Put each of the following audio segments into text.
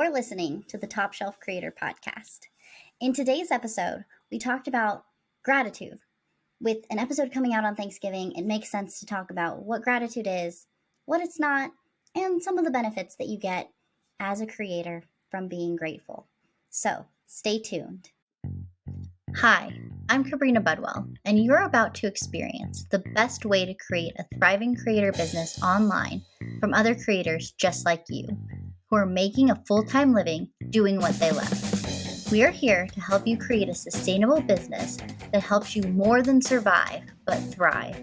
You're listening to the Top Shelf Creator Podcast. In today's episode, we talked about gratitude. With an episode coming out on Thanksgiving, it makes sense to talk about what gratitude is, what it's not, and some of the benefits that you get as a creator from being grateful. So, stay tuned. Hi, I'm Kabrina Budwell, and you're about to experience the best way to create a thriving creator business online from other creators just like you, who are making a full-time living doing what they love. We are here to help you create a sustainable business that helps you more than survive, but thrive.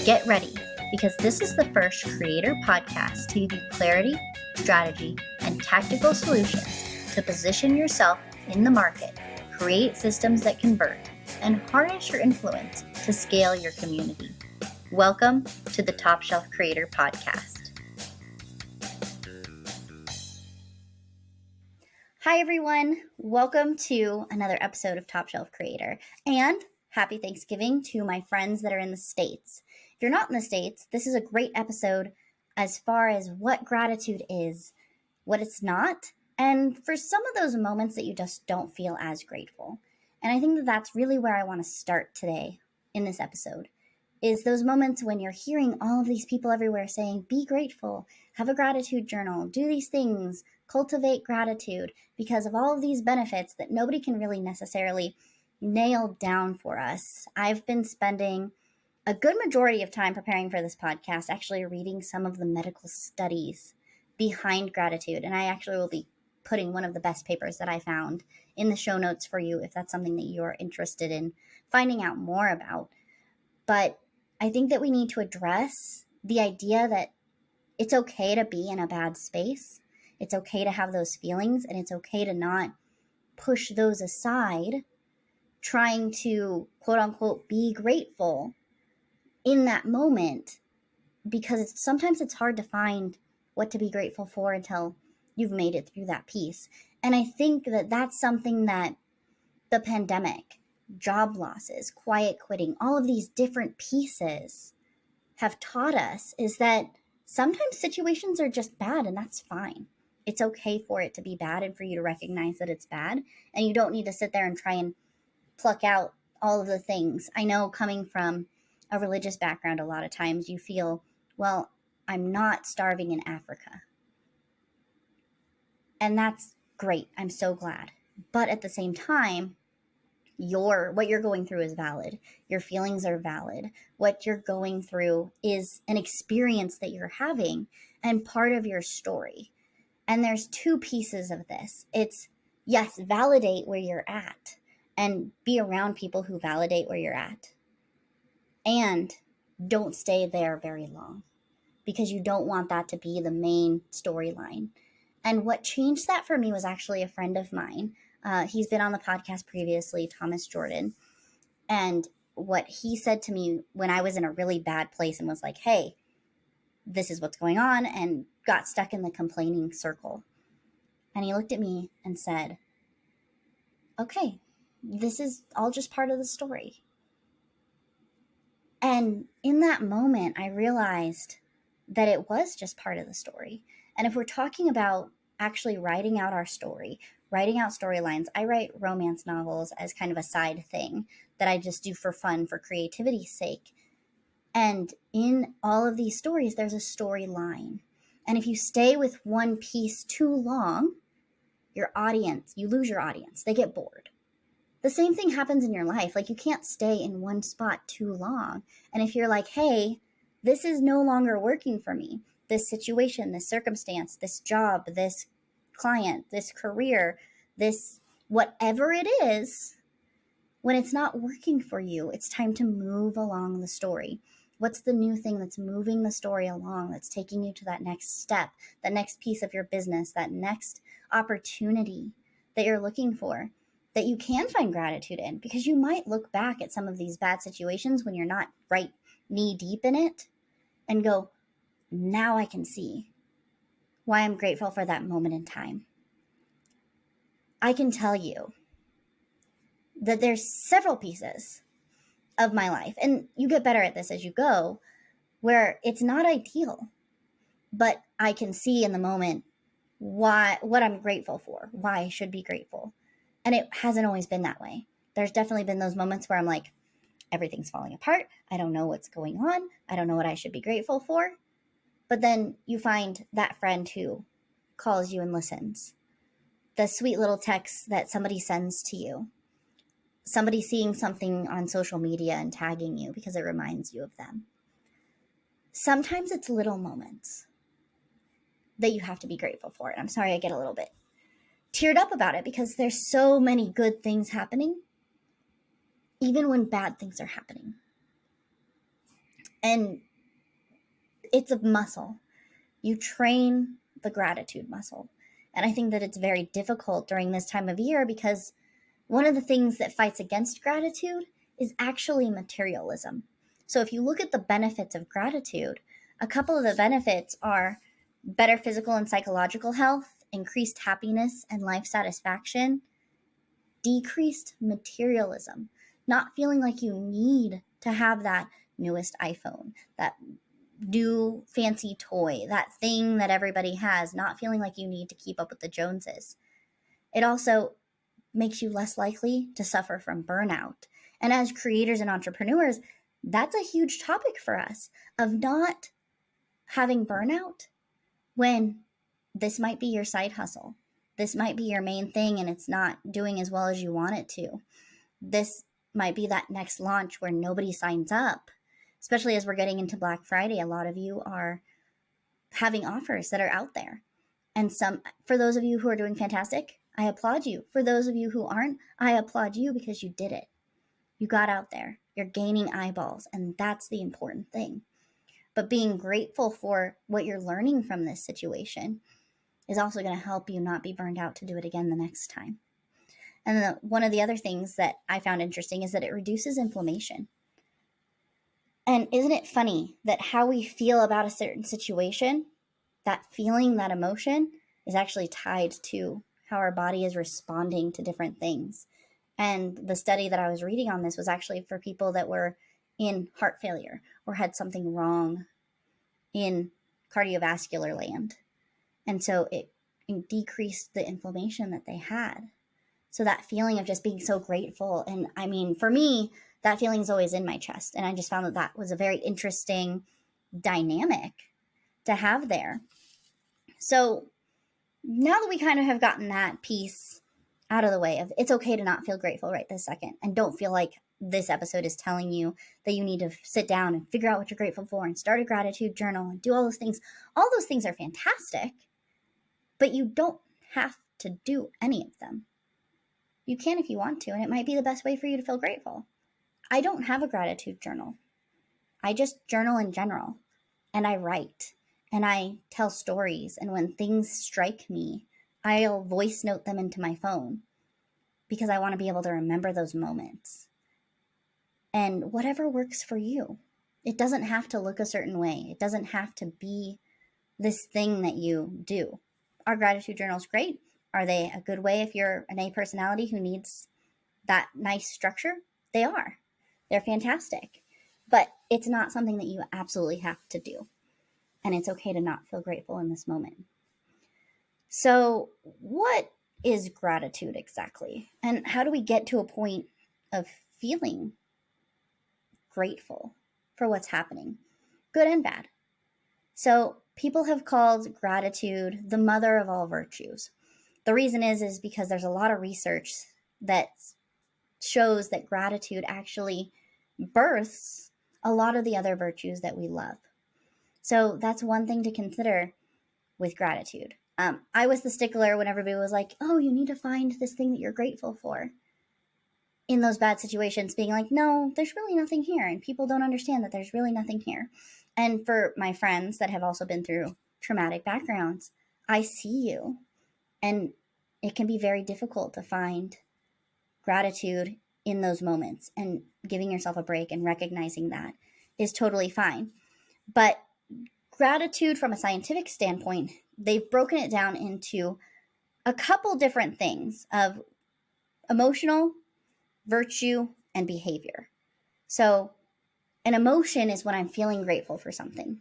Get ready, because this is the first creator podcast to give you clarity, strategy, and tactical solutions to position yourself in the market, create systems that convert, and harness your influence to scale your community. Welcome to the Top Shelf Creator Podcast. Hi, everyone. Welcome to another episode of Top Shelf Creator, and happy Thanksgiving to my friends that are in the States. If you're not in the States, this is a great episode as far as what gratitude is, what it's not, and for some of those moments that you just don't feel as grateful. And I think that that's really where I want to start today in this episode, is those moments when you're hearing all of these people everywhere saying, be grateful, have a gratitude journal, do these things, cultivate gratitude, because of all of these benefits that nobody can really necessarily nail down for us. I've been spending a good majority of time preparing for this podcast, actually reading some of the medical studies behind gratitude. And I actually will be putting one of the best papers that I found in the show notes for you if that's something that you're interested in finding out more about. But I think that we need to address the idea that it's okay to be in a bad space. It's okay to have those feelings, and it's okay to not push those aside, trying to, quote unquote, be grateful in that moment, because sometimes it's hard to find what to be grateful for until you've made it through that piece. And I think that that's something that the pandemic, job losses, quiet quitting, all of these different pieces have taught us, is that sometimes situations are just bad, and that's fine. It's okay for it to be bad and for you to recognize that it's bad, and you don't need to sit there and try and pluck out all of the things. I know, coming from a religious background, a lot of times you feel, well, I'm not starving in Africa. And that's great. I'm so glad. But at the same time, what you're going through is valid. Your feelings are valid. What you're going through is an experience that you're having and part of your story. And there's two pieces of this. It's, yes, validate where you're at and be around people who validate where you're at. And don't stay there very long, because you don't want that to be the main storyline. And what changed that for me was actually a friend of mine. He's been on the podcast previously, Thomas Jordan. And what he said to me when I was in a really bad place and was like, hey, this is what's going on, and got stuck in the complaining circle. And he looked at me and said, okay, this is all just part of the story. And in that moment, I realized that it was just part of the story. And if we're talking about actually writing out our story, writing out storylines, I write romance novels as kind of a side thing that I just do for fun, for creativity's sake. And in all of these stories, there's a storyline. And if you stay with one piece too long, you lose your audience. They get bored. The same thing happens in your life. Like, you can't stay in one spot too long. And if you're like, hey, this is no longer working for me, this situation, this circumstance, this job, this client, this career, this whatever it is, when it's not working for you, it's time to move along the story. What's the new thing that's moving the story along, that's taking you to that next step, that next piece of your business, that next opportunity that you're looking for, that you can find gratitude in? Because you might look back at some of these bad situations when you're not right knee deep in it and go, now I can see why I'm grateful for that moment in time. I can tell you that there's several pieces of my life, and you get better at this as you go, where it's not ideal, but I can see in the moment what I'm grateful for, why I should be grateful. And it hasn't always been that way. There's definitely been those moments where I'm like, everything's falling apart. I don't know what's going on. I don't know what I should be grateful for. But then you find that friend who calls you and listens. The sweet little text that somebody sends to you. Somebody seeing something on social media and tagging you because it reminds you of them. Sometimes it's little moments that you have to be grateful for. And I'm sorry I get a little bit teared up about it because there's so many good things happening, even when bad things are happening. And it's a muscle. You train the gratitude muscle. And I think that it's very difficult during this time of year because one of the things that fights against gratitude is actually materialism. So if you look at the benefits of gratitude, a couple of the benefits are better physical and psychological health, increased happiness and life satisfaction, decreased materialism, not feeling like you need to have that newest iPhone, that new fancy toy, that thing that everybody has, not feeling like you need to keep up with the Joneses. It also makes you less likely to suffer from burnout. And as creators and entrepreneurs, that's a huge topic for us of not having burnout when this might be your side hustle. This might be your main thing and it's not doing as well as you want it to. This might be that next launch where nobody signs up. Especially as we're getting into Black Friday, a lot of you are having offers that are out there. And for those of you who are doing fantastic, I applaud you. For those of you who aren't, I applaud you because you did it. You got out there. You're gaining eyeballs, and that's the important thing. But being grateful for what you're learning from this situation is also going to help you not be burned out to do it again the next time. And one of the other things that I found interesting is that it reduces inflammation. And isn't it funny that how we feel about a certain situation, that feeling, that emotion, is actually tied to how our body is responding to different things. And the study that I was reading on this was actually for people that were in heart failure or had something wrong in cardiovascular land. And so it decreased the inflammation that they had. So that feeling of just being so grateful. And I mean, for me, that feeling is always in my chest. And I just found that was a very interesting dynamic to have there. So now that we kind of have gotten that piece out of the way of it's okay to not feel grateful right this second, and don't feel like this episode is telling you that you need to sit down and figure out what you're grateful for and start a gratitude journal and do all those things. All those things are fantastic, but you don't have to do any of them. You can if you want to, and it might be the best way for you to feel grateful. I don't have a gratitude journal. I just journal in general, and I write, and I tell stories, and when things strike me, I'll voice note them into my phone because I want to be able to remember those moments. And whatever works for you. It doesn't have to look a certain way. It doesn't have to be this thing that you do. Are gratitude journals great? Are they a good way if you're an A personality who needs that nice structure? They are. They're fantastic. But it's not something that you absolutely have to do. And it's okay to not feel grateful in this moment. So what is gratitude exactly? And how do we get to a point of feeling grateful for what's happening, good and bad? So people have called gratitude the mother of all virtues. The reason is because there's a lot of research that shows that gratitude actually births a lot of the other virtues that we love. So that's one thing to consider with gratitude. I was the stickler when everybody was like, oh, you need to find this thing that you're grateful for. In those bad situations, being like, no, there's really nothing here. And people don't understand that there's really nothing here. And for my friends that have also been through traumatic backgrounds, I see you. And it can be very difficult to find gratitude in those moments, and giving yourself a break and recognizing that is totally fine. But gratitude from a scientific standpoint, they've broken it down into a couple different things of emotional, virtue, and behavior. So an emotion is when I'm feeling grateful for something.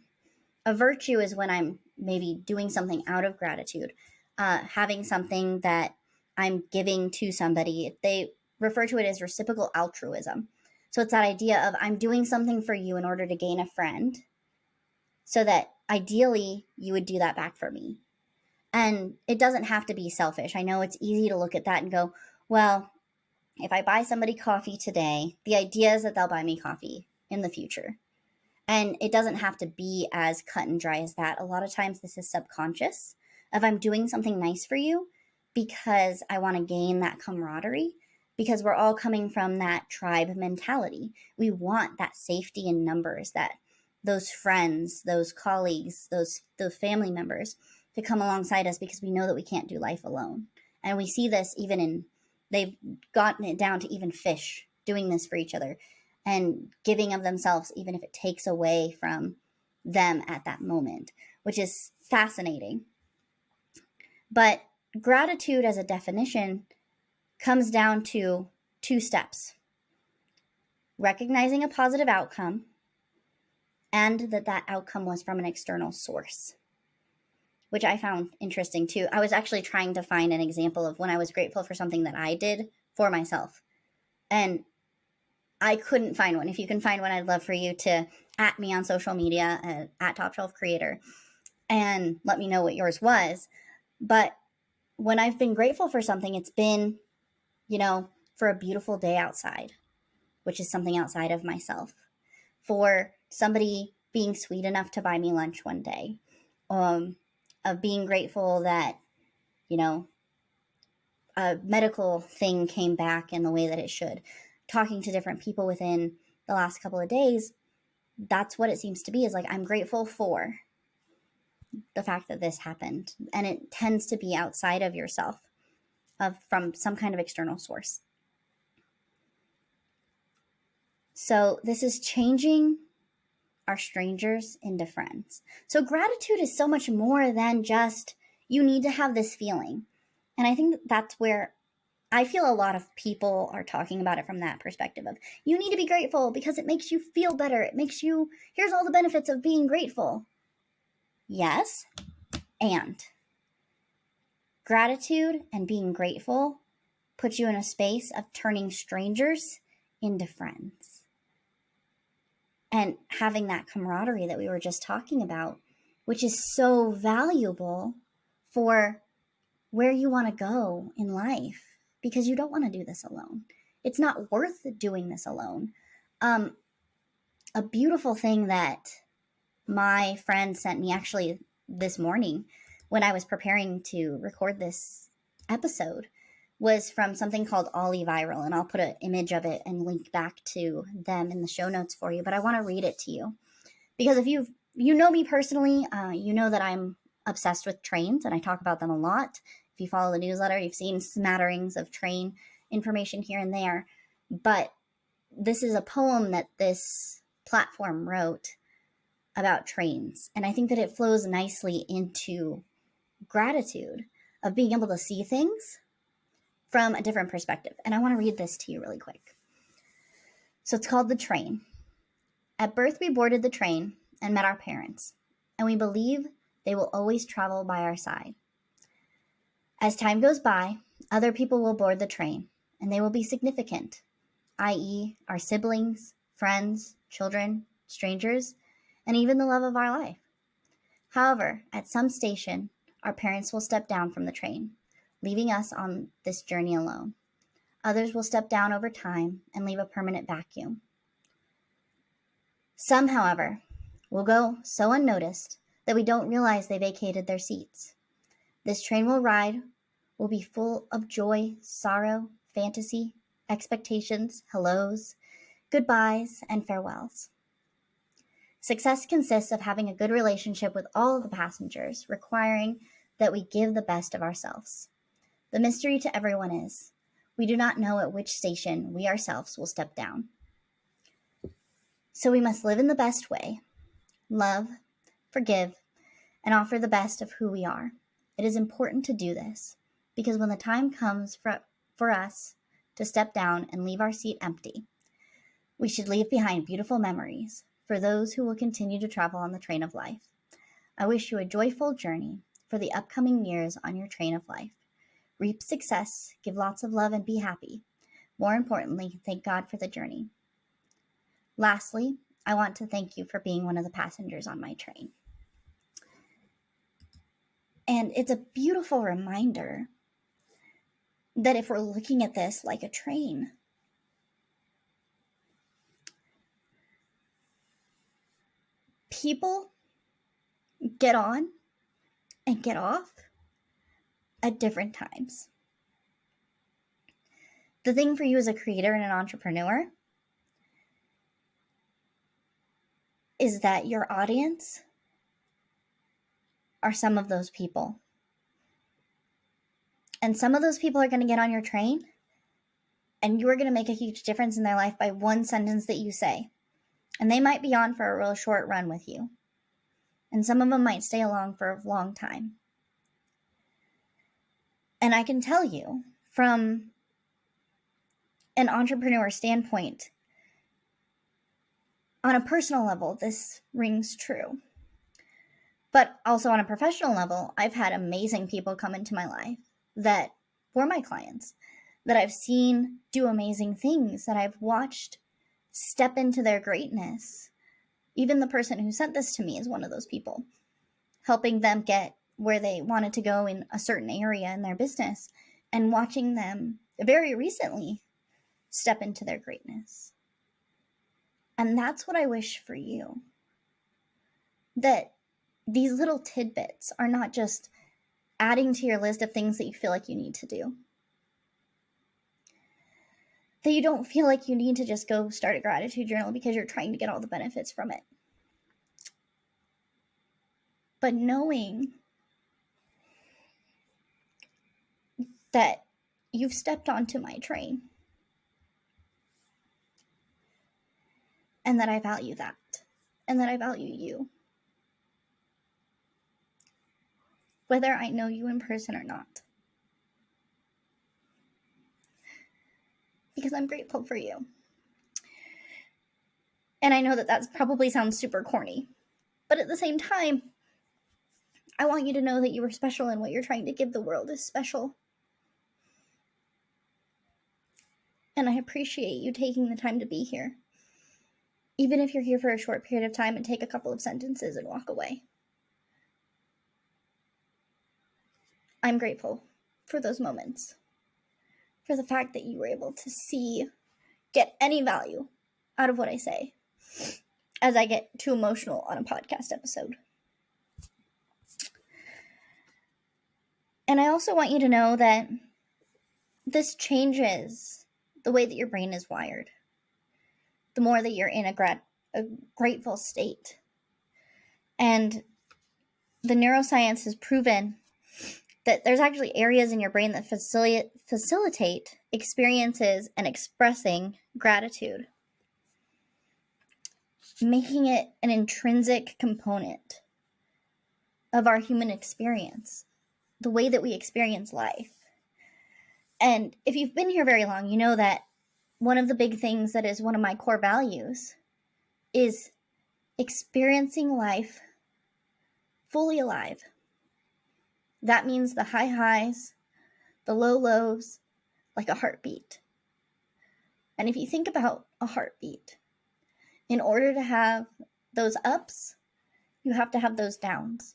A virtue is when I'm maybe doing something out of gratitude. having something that I'm giving to somebody. They refer to it as reciprocal altruism. So it's that idea of I'm doing something for you in order to gain a friend, so that ideally you would do that back for me. And it doesn't have to be selfish. I know it's easy to look at that and go, well, if I buy somebody coffee today, the idea is that they'll buy me coffee in the future. And it doesn't have to be as cut and dry as that. A lot of times this is subconscious of I'm doing something nice for you because I want to gain that camaraderie, because we're all coming from that tribe mentality. We want that safety in numbers, that those friends, those colleagues, those family members to come alongside us, because we know that we can't do life alone. And we see this even in, they've gotten it down to even fish doing this for each other and giving of themselves, even if it takes away from them at that moment, which is fascinating. But gratitude as a definition comes down to 2 steps: recognizing a positive outcome, and that outcome was from an external source, which I found interesting too. I was actually trying to find an example of when I was grateful for something that I did for myself, and I couldn't find one. If you can find one, I'd love for you to @ me on social media at Top Shelf Creator and let me know what yours was. But when I've been grateful for something, it's been, for a beautiful day outside, which is something outside of myself, for somebody being sweet enough to buy me lunch one day, of being grateful that, a medical thing came back in the way that it should. Talking to different people within the last couple of days, that's what it seems to be, is like, I'm grateful for the fact that this happened. And it tends to be outside of yourself, from some kind of external source. So this is changing our strangers into friends. So gratitude is so much more than just, you need to have this feeling. And I think that's where I feel a lot of people are talking about it from that perspective of, you need to be grateful because it makes you feel better. It makes you, here's all the benefits of being grateful. Yes, and gratitude and being grateful puts you in a space of turning strangers into friends. And having that camaraderie that we were just talking about, which is so valuable for where you want to go in life, because you don't want to do this alone. It's not worth doing this alone. A beautiful thing that my friend sent me actually this morning when I was preparing to record this episode was from something called Ollie Viral, and I'll put an image of it and link back to them in the show notes for you, but I want to read it to you. Because if you know me personally, you know that I'm obsessed with trains, and I talk about them a lot. If you follow the newsletter, you've seen smatterings of train information here and there. But this is a poem that this platform wrote about trains, and I think that it flows nicely into gratitude of being able to see things from a different perspective. And I want to read this to you really quick. So it's called The Train. At birth, we boarded the train and met our parents, and we believe they will always travel by our side. As time goes by, other people will board the train, and they will be significant, i.e., our siblings, friends, children, strangers, and even the love of our life. However, at some station, our parents will step down from the train, leaving us on this journey alone. Others will step down over time and leave a permanent vacuum. Some, however, will go so unnoticed that we don't realize they vacated their seats. This train will be full of joy, sorrow, fantasy, expectations, hellos, goodbyes, and farewells. Success consists of having a good relationship with all of the passengers, requiring that we give the best of ourselves. The mystery to everyone is, we do not know at which station we ourselves will step down. So we must live in the best way, love, forgive, and offer the best of who we are. It is important to do this, because when the time comes for us to step down and leave our seat empty, we should leave behind beautiful memories for those who will continue to travel on the train of life. I wish you a joyful journey, for the upcoming years on your train of life. Reap success, give lots of love, and be happy. More importantly, thank God for the journey. Lastly, I want to thank you for being one of the passengers on my train. And it's a beautiful reminder that if we're looking at this like a train, people get on and get off at different times. The thing for you as a creator and an entrepreneur is that your audience are some of those people. And some of those people are going to get on your train, and you are going to make a huge difference in their life by one sentence that you say. And they might be on for a real short run with you. And some of them might stay along for a long time. And I can tell you, from an entrepreneur standpoint, on a personal level, this rings true. But also on a professional level, I've had amazing people come into my life that were my clients, that I've seen do amazing things, that I've watched step into their greatness. Even the person who sent this to me is one of those people, helping them get where they wanted to go in a certain area in their business, and watching them very recently step into their greatness. And that's what I wish for you. That these little tidbits are not just adding to your list of things that you feel like you need to do. That you don't feel like you need to just go start a gratitude journal because you're trying to get all the benefits from it. But knowing that you've stepped onto my train, and that I value that, and that I value you, whether I know you in person or not. Because I'm grateful for you. And I know that probably sounds super corny, but at the same time, I want you to know that you are special, and what you're trying to give the world is special. And I appreciate you taking the time to be here. Even if you're here for a short period of time and take a couple of sentences and walk away. I'm grateful for those moments. For the fact that you were able to get any value out of what I say, as I get too emotional on a podcast episode. And I also want you to know that this changes the way that your brain is wired. The more that you're in a grateful state. And the neuroscience has proven that there's actually areas in your brain that facilitate experiences and expressing gratitude, making it an intrinsic component of our human experience, the way that we experience life. And if you've been here very long, you know that one of the big things that is one of my core values is experiencing life fully alive. That means the high highs, the low lows, like a heartbeat. And if you think about a heartbeat, in order to have those ups, you have to have those downs.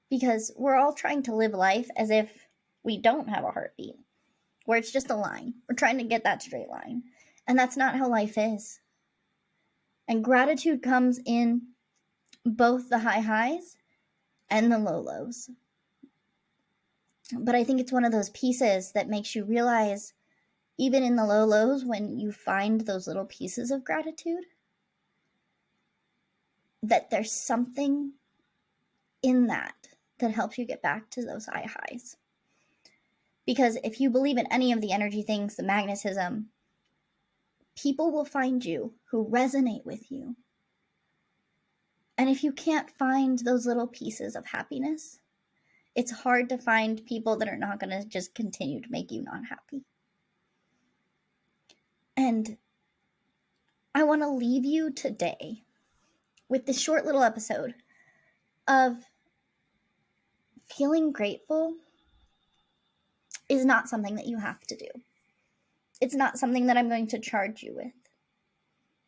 Because we're all trying to live life as if we don't have a heartbeat, where it's just a line. We're trying to get that straight line. And that's not how life is. And gratitude comes in both the high highs and the low lows. But I think it's one of those pieces that makes you realize, even in the low lows, when you find those little pieces of gratitude, that there's something in that helps you get back to those high highs. Because if you believe in any of the energy things, the magnetism, people will find you who resonate with you. And if you can't find those little pieces of happiness, it's hard to find people that are not going to just continue to make you not happy. And I want to leave you today with this short little episode of feeling grateful is not something that you have to do. It's not something that I'm going to charge you with,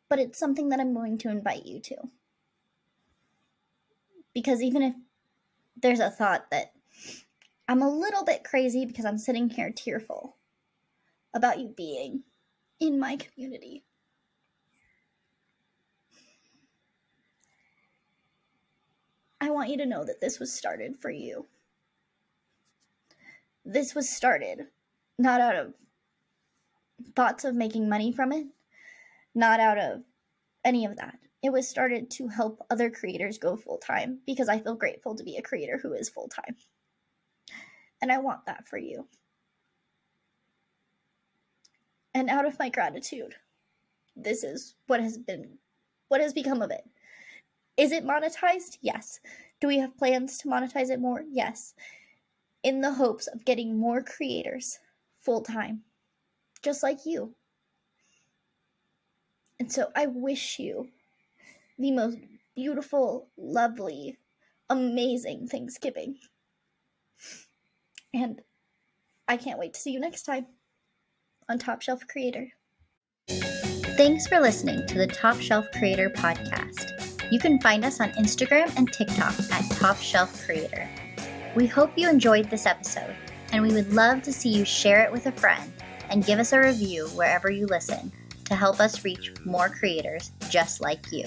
but it's something that I'm going to invite you to. Because even if there's a thought that I'm a little bit crazy because I'm sitting here tearful about you being in my community, I want you to know that this was started for you. This was started not out of thoughts of making money from it, not out of any of that. It was started to help other creators go full-time because I feel grateful to be a creator who is full-time. And I want that for you. And out of my gratitude, this is what has become of it. Is it monetized? Yes. Do we have plans to monetize it more? Yes. In the hopes of getting more creators full-time, just like you. And so I wish you the most beautiful, lovely, amazing Thanksgiving. And I can't wait to see you next time on Top Shelf Creator. Thanks for listening to the Top Shelf Creator podcast. You can find us on Instagram and TikTok at Top Shelf Creator. We hope you enjoyed this episode, and we would love to see you share it with a friend and give us a review wherever you listen to help us reach more creators just like you.